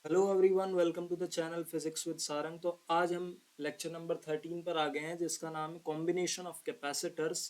Hello everyone, welcome to the channel physics with Sarang. तो आज हम लेक्चर नंबर 13 पर आ गए हैं, जिसका नाम है कॉम्बिनेशन ऑफ कैपेसिटर्स।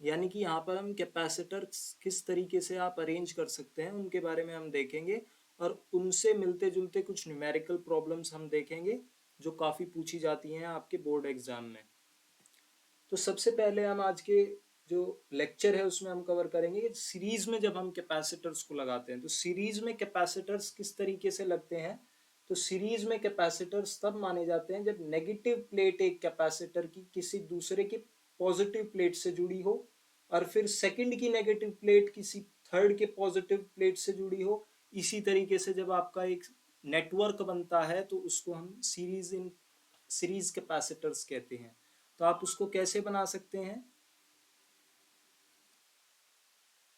यानी कि यहाँ पर हम कैपेसिटर्स किस तरीके से आप अरेंज कर सकते हैं उनके बारे में हम देखेंगे, और उनसे मिलते जुलते कुछ न्यूमेरिकल प्रॉब्लम्स हम देखेंगे जो काफ़ी पूछी जाती हैं आपके बोर्ड एग्जाम में। तो सबसे पहले हम आज के जो लेक्चर है उसमें हम कवर करेंगे कि सीरीज में जब हम कैपेसिटर्स को लगाते हैं तो सीरीज में कैपेसिटर्स किस तरीके से लगते हैं। तो सीरीज में कैपेसिटर्स तब माने जाते हैं जब नेगेटिव प्लेट एक कैपेसिटर की किसी दूसरे की पॉजिटिव प्लेट से जुड़ी हो, और फिर सेकंड की नेगेटिव प्लेट किसी थर्ड के पॉजिटिव प्लेट से जुड़ी हो। इसी तरीके से जब आपका एक नेटवर्क बनता है तो उसको हम सीरीज कैपेसिटर्स कहते हैं। तो आप उसको कैसे बना सकते हैं,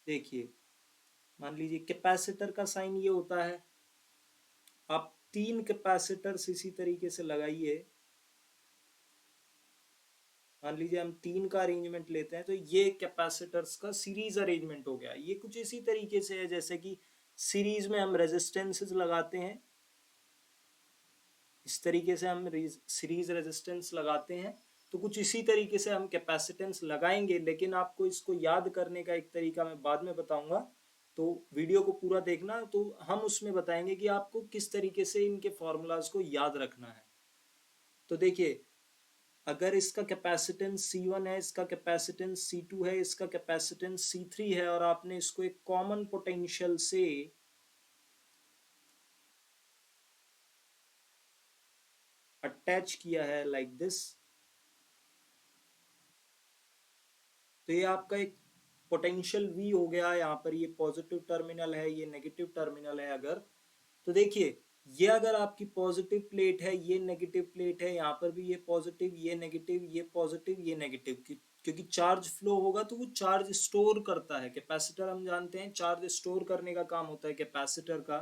देखिए। मान लीजिए कैपेसिटर का साइन ये होता है। आप तीन कैपेसिटर्स इसी तरीके से लगाइए। मान लीजिए हम तीन का अरेंजमेंट लेते हैं, तो ये कैपेसिटर्स का सीरीज अरेंजमेंट हो गया। ये कुछ इसी तरीके से है जैसे कि सीरीज में हम रेजिस्टेंसेस लगाते हैं। इस तरीके से हम सीरीज रेजिस्टेंस लगाते हैं। तो कुछ इसी तरीके से हम कैपेसिटेंस लगाएंगे, लेकिन आपको इसको याद करने का एक तरीका मैं बाद में बताऊंगा। तो वीडियो को पूरा देखना, तो हम उसमें बताएंगे कि आपको किस तरीके से इनके फॉर्मूलाज को याद रखना है। तो देखिए, अगर इसका कैपेसिटेंस C1 है, इसका कैपेसिटेंस C2 है, इसका कैपेसिटेंस C3 है, और आपने इसको एक कॉमन पोटेंशियल से अटैच किया है लाइक दिस, तो ये आपका एक पोटेंशियल V हो गया। यहाँ पर ये पॉजिटिव टर्मिनल है, ये नेगेटिव टर्मिनल है। अगर तो देखिए, ये अगर आपकी पॉजिटिव प्लेट है, ये नेगेटिव प्लेट है, यहाँ पर भी ये पॉजिटिव, ये नेगेटिव, ये पॉजिटिव, ये नेगेटिव, क्योंकि चार्ज फ्लो होगा तो वो चार्ज स्टोर करता है। कैपेसिटर हम जानते हैं चार्ज स्टोर करने का काम होता है कैपेसिटर का।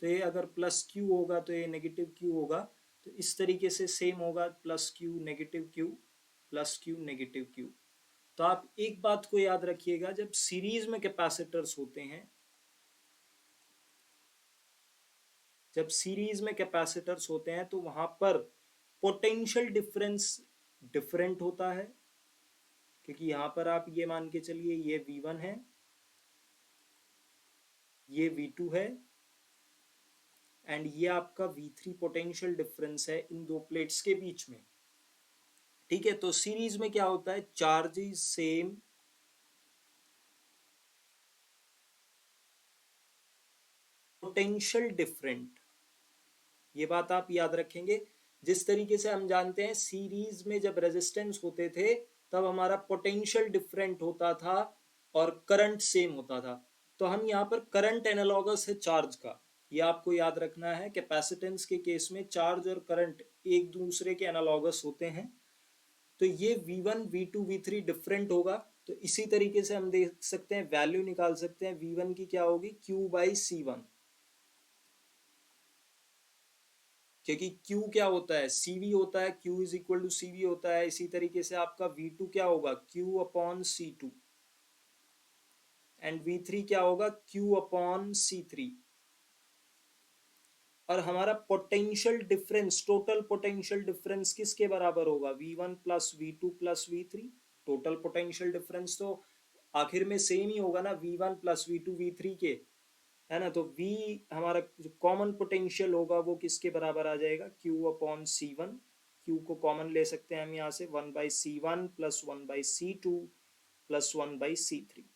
तो ये अगर प्लस क्यू होगा तो ये नेगेटिव क्यू होगा। तो इस तरीके से सेम होगा, plus Q negative Q, plus Q negative Q. तो आप एक बात को याद रखिएगा, जब सीरीज में कैपेसिटर्स होते हैं, जब सीरीज में कैपेसिटर्स होते हैं तो वहां पर पोटेंशियल डिफरेंस डिफरेंट होता है। क्योंकि यहां पर आप ये मान के चलिए, ये V1 है, ये V2 है, एंड ये आपका V3 पोटेंशियल डिफरेंस है इन दो प्लेट्स के बीच में। ठीक है, तो सीरीज में क्या होता है, charge is same, potential different. ये बात आप याद रखेंगे। जिस तरीके से हम जानते हैं सीरीज में जब रेजिस्टेंस होते थे तब हमारा पोटेंशियल डिफरेंट होता था और करंट सेम होता था। तो हम यहाँ पर करंट एनालॉगस है चार्ज का, ये आपको याद रखना है। कैपेसिटेंस के केस में चार्ज और करंट एक दूसरे के एनालॉगस होते हैं। तो ये V1 V2 V3 डिफरेंट होगा। तो इसी तरीके से हम देख सकते हैं, वैल्यू निकाल सकते हैं। V1 की क्या होगी, Q/C1, क्योंकि Q क्या होता है, CV होता है, Q is equal to CV होता है। इसी तरीके से आपका V2 क्या होगा, Q/C2, एंड V3 क्या होगा, Q/C3। और हमारा potential difference, total potential difference किसके बराबर होगा, V1 plus V2 plus V3। Total potential difference तो आखिर में सेम ही होगा ना, V1 प्लस V2 V3 के, है ना। तो V हमारा जो कॉमन पोटेंशियल होगा वो किसके बराबर आ जाएगा, Q/C1। Q को कॉमन ले सकते हैं हम यहाँ से, 1/C1 plus 1/C2 plus 1/C3,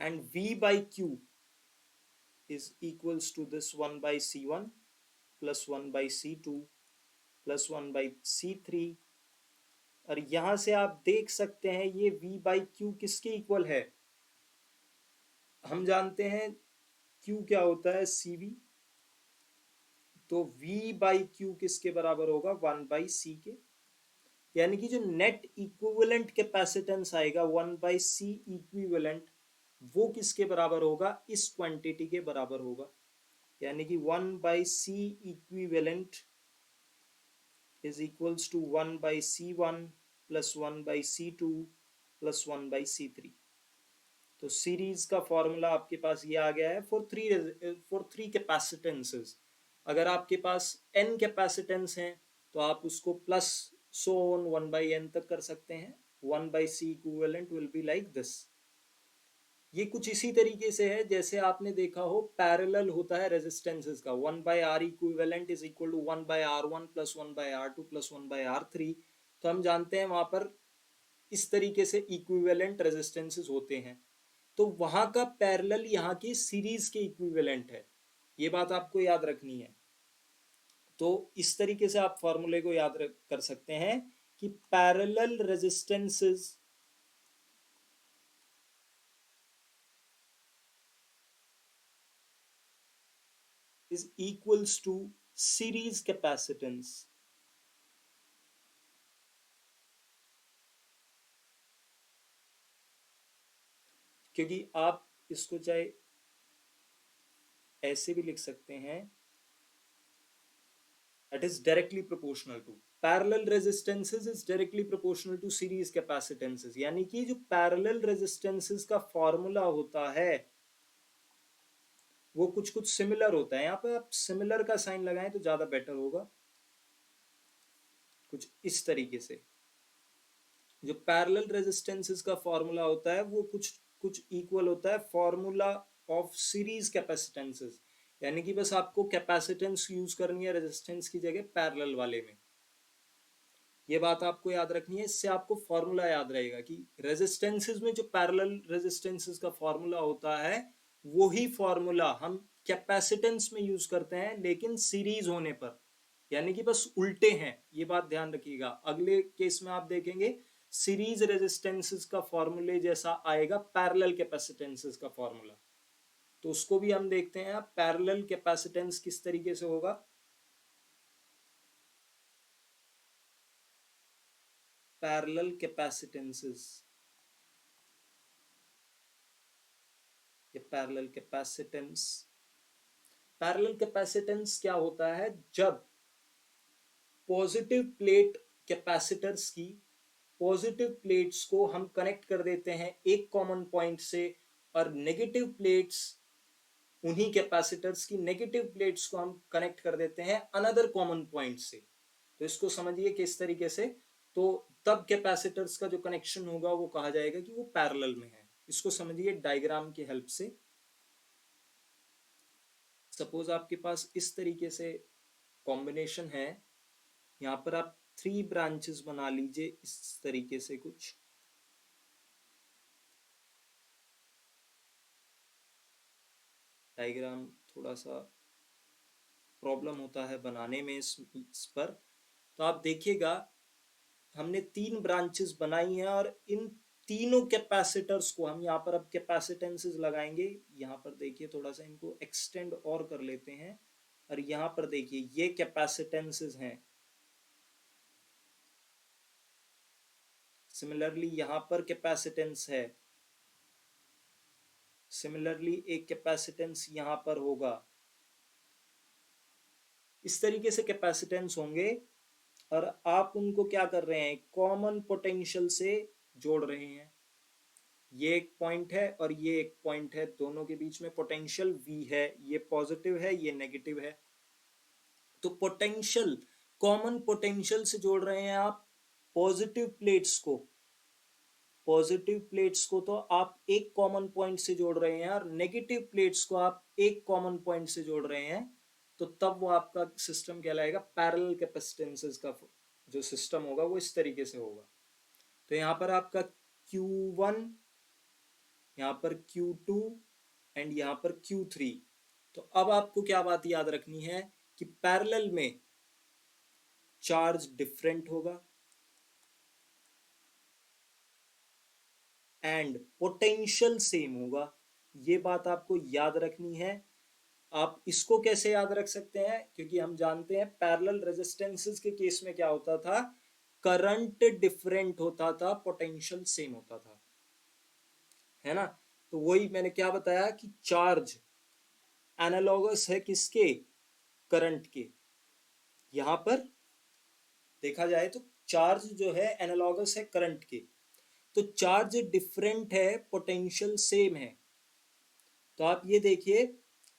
and V/Q is equals to this 1/C1 plus 1/C2 plus 1/C3। और यहां से आप देख सकते हैं ये V/Q किसके इक्वल है। हम जानते हैं Q क्या होता है, CV। तो V/Q किसके बराबर होगा, 1/C के। यानी कि जो नेट इक्विवेलेंट कैपेसिटेंस आएगा 1/C इक्विवेलेंट, वो किसके बराबर होगा, इस क्वांटिटी के बराबर होगा। यानी कि 1/C equivalent is equals to 1/C1 plus 1/C2 plus 1/C3। तो सीरीज का फॉर्मूला आपके पास ये आ गया है फॉर थ्री कैपेसिटेंसेस। अगर आपके पास n कैपेसिटेंस हैं तो आप उसको प्लस सो ऑन 1/n तक कर सकते हैं। 1/c equivalent will be like this. ये कुछ इसी तरीके से है जैसे आपने देखा हो पैरेलल होता है रेजिस्टेंसेस का। 1/r equivalent is equal to 1/r1 plus 1/r2 plus 1/r3। तो हम जानते हैं वहां पर इस तरीके से इक्विवेलेंट रेजिस्टेंसेस होते हैं। तो वहां का पैरेलल यहाँ की सीरीज के इक्विवेलेंट है, ये बात आपको याद रखनी है। तो इस तरीके से आप फॉर्मूले को याद कर सकते हैं कि parallel resistances is equals to series capacitance। क्योंकि आप इसको चाहे ऐसे भी लिख सकते हैं, that is directly proportional to parallel resistances is directly proportional to series capacitances। यानी कि जो parallel resistances का फॉर्मूला होता है वो कुछ कुछ सिमिलर होता है। यहाँ पे आप सिमिलर का साइन लगाएं तो ज्यादा बेटर होगा। कुछ इस तरीके से जो पैरेलल रेजिस्टेंसेस का फॉर्मूला होता है वो कुछ कुछ इक्वल होता है फॉर्मूला ऑफ सीरीज कैपेसिटेंसेस। यानी कि बस आपको कैपेसिटेंस यूज करनी है रेजिस्टेंस की जगह पैरेलल वाले में। ये बात आपको याद रखनी है, इससे आपको फॉर्मूला याद रहेगा कि रेजिस्टेंसेस में जो पैरेलल रेजिस्टेंसेस का फॉर्मूला होता है वही फॉर्मूला हम कैपेसिटेंस में यूज करते हैं, लेकिन सीरीज होने पर। यानी कि बस उल्टे हैं, ये बात ध्यान रखिएगा। अगले केस में आप देखेंगे सीरीज रेजिस्टेंसेस का फॉर्मूले जैसा आएगा पैरेलल कैपेसिटेंसेस का फॉर्मूला। तो उसको भी हम देखते हैं। पैरेलल कैपेसिटेंस किस तरीके से होगा। पैरेलल कैपेसिटेंसेस, ये पैरेलल कैपेसिटेंस, पैरेलल कैपेसिटेंस क्या होता है, जब पॉजिटिव प्लेट कैपेसिटर्स की पॉजिटिव प्लेट्स को हम कनेक्ट कर देते हैं एक कॉमन पॉइंट से, और नेगेटिव प्लेट्स उन्हीं कैपेसिटर्स की नेगेटिव प्लेट्स को हम कनेक्ट कर देते हैं अनदर कॉमन पॉइंट से। तो इसको समझिए किस तरीके से। तो तब कैपेसिटर्स का जो कनेक्शन होगा वो कहा जाएगा कि वो पैरेलल में है। इसको समझिए डायग्राम की हेल्प से। सपोज आपके पास इस तरीके से कॉम्बिनेशन है, यहाँ पर आप 3 ब्रांचेस बना लीजिए इस तरीके से। कुछ डायग्राम थोड़ा सा प्रॉब्लम होता है बनाने में इस पर। तो आप देखिएगा हमने 3 ब्रांचेस बनाई हैं और इन तीनों कैपेसिटर्स को हम यहाँ पर अब कैपेसिटेंसेस लगाएंगे। यहाँ पर देखिए थोड़ा सा इनको एक्सटेंड और कर लेते हैं, और यहाँ पर देखिए ये कैपेसिटेंसेस हैं। सिमिलरली यहाँ पर कैपेसिटेंस है, सिमिलरली एक कैपेसिटेंस यहाँ पर होगा। इस तरीके से कैपेसिटेंस होंगे और आप उनको क्या कर रहे हैं, कॉमन पोटेंशियल से जोड़ रहे हैं। ये एक पॉइंट है और ये एक पॉइंट है, दोनों के बीच में पोटेंशियल V है। ये पॉजिटिव है, ये नेगेटिव है। तो पोटेंशियल, कॉमन पोटेंशियल से जोड़ रहे हैं आप पॉजिटिव प्लेट्स को। पॉजिटिव प्लेट्स को तो आप एक कॉमन पॉइंट से जोड़ रहे हैं और नेगेटिव प्लेट्स को आप एक कॉमन पॉइंट से जोड़ रहे हैं। तो तब वो आपका सिस्टम कहलाएगा पैरेलल कैपेसिटेंसेस का जो सिस्टम होगा वो इस तरीके से होगा। तो यहाँ पर आपका Q1, यहाँ पर Q2 एंड यहाँ पर Q3। तो अब आपको क्या बात याद रखनी है कि पैरेलल में चार्ज डिफरेंट होगा एंड पोटेंशियल सेम होगा। ये बात आपको याद रखनी है। आप इसको कैसे याद रख सकते हैं, क्योंकि हम जानते हैं पैरेलल रेजिस्टेंसेस के केस में क्या होता था, करंट डिफरेंट होता था, पोटेंशियल सेम होता था, है ना। तो वही मैंने क्या बताया कि चार्ज एनालॉगस है किसके, करंट के। यहां पर देखा जाए तो चार्ज जो है एनालॉगस है करंट के। तो चार्ज डिफरेंट है, पोटेंशियल सेम है। तो आप ये देखिए,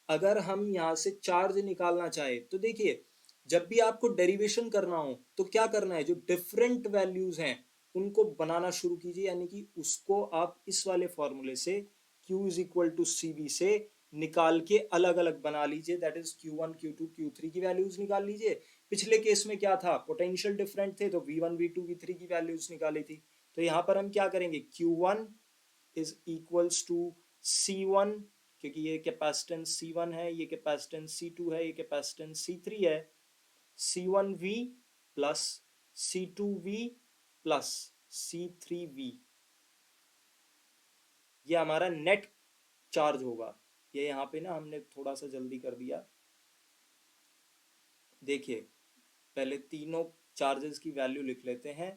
अगर हम यहाँ से चार्ज निकालना चाहे तो देखिए, जब भी आपको डेरिवेशन करना हो तो क्या करना है, जो डिफरेंट वैल्यूज हैं उनको बनाना शुरू कीजिए, यानी कि उसको आप इस वाले फॉर्मूले से Q is equal to CV से निकाल के अलग अलग बना लीजिए। That is Q1 Q2 Q3 की वैल्यूज निकाल लीजिए। पिछले केस में क्या था, पोटेंशियल डिफरेंट थे तो V1 V2 V3 की वैल्यूज निकाली थी। तो यहाँ पर हम क्या करेंगे, Q1 is equals to C1, क्योंकि ये कैपेसिटेंस C1 है, ये कैपेसिटेंस C2 है, ये कैपेसिटेंस C3 है। C1V plus C2V plus C3V, ये हमारा नेट चार्ज होगा। ये यहाँ पे ना हमने थोड़ा सा जल्दी कर दिया। देखिए, पहले तीनों चार्जेस की वैल्यू लिख लेते हैं।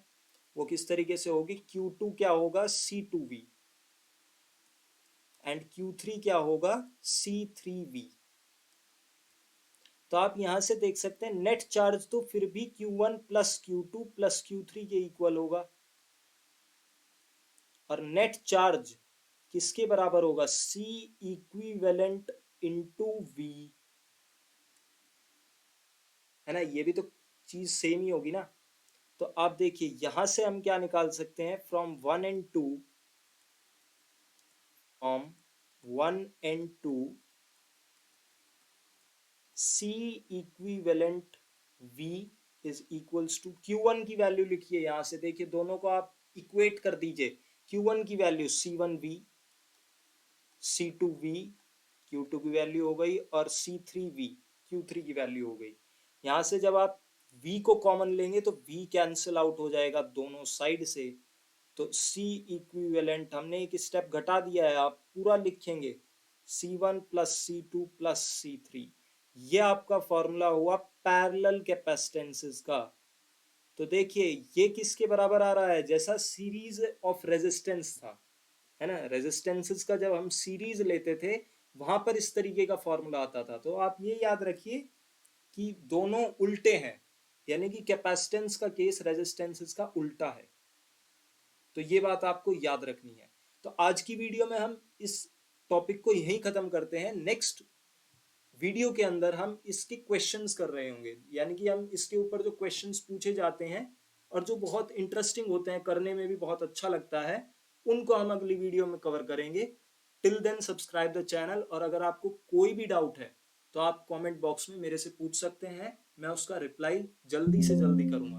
वो किस तरीके से होगी, Q2 क्या होगा, C2V, एंड Q3 क्या होगा, C3V। तो आप यहां से देख सकते हैं नेट चार्ज तो फिर भी Q1 plus Q2 plus Q3 के इक्वल होगा, और नेट चार्ज किसके बराबर होगा, C इक्विवेलेंट इंटू V, है ना। ये भी तो चीज सेम ही होगी ना। तो आप देखिए यहां से हम क्या निकाल सकते हैं, from 1 and 2 C equivalent V is equals to, Q1 की वैल्यू लिखिए यहां से, देखिए दोनों को आप इक्वेट कर दीजिए। Q1 की वैल्यू C1V, C2V Q2 की वैल्यू हो गई, और C3V Q3 की वैल्यू हो गई। यहां से जब आप V को कॉमन लेंगे तो V कैंसिल आउट हो जाएगा दोनों साइड से। तो C इक्विवेलेंट हमने एक स्टेप घटा दिया है, आप पूरा लिखेंगे C1 plus C2 plus C3। ये आपका फॉर्मूला हुआ पैरेलल कैपेसिटेंसेस का। तो देखिए ये किसके बराबर आ रहा है, जैसा सीरीज ऑफ रेजिस्टेंस था, है ना। रेजिस्टेंसेस का जब हम सीरीज लेते थे वहां पर इस तरीके का फॉर्मूला आता था। तो आप ये याद रखिए कि दोनों उल्टे हैं, यानी कि कैपेसिटेंस का केस रेजिस्टेंसेस का उल्टा है। तो ये बात आपको याद रखनी है। तो आज की वीडियो में हम इस टॉपिक को यहीं खत्म करते हैं। नेक्स्ट वीडियो के अंदर हम इसके क्वेश्चंस कर रहे होंगे, यानी कि हम इसके ऊपर जो क्वेश्चंस पूछे जाते हैं और जो बहुत इंटरेस्टिंग होते हैं, करने में भी बहुत अच्छा लगता है, उनको हम अगली वीडियो में कवर करेंगे। Till then subscribe the channel, और अगर आपको कोई भी डाउट है तो आप कमेंट बॉक्स में मेरे से पूछ सकते हैं, मैं उसका रिप्लाई जल्दी से जल्दी करूंगा।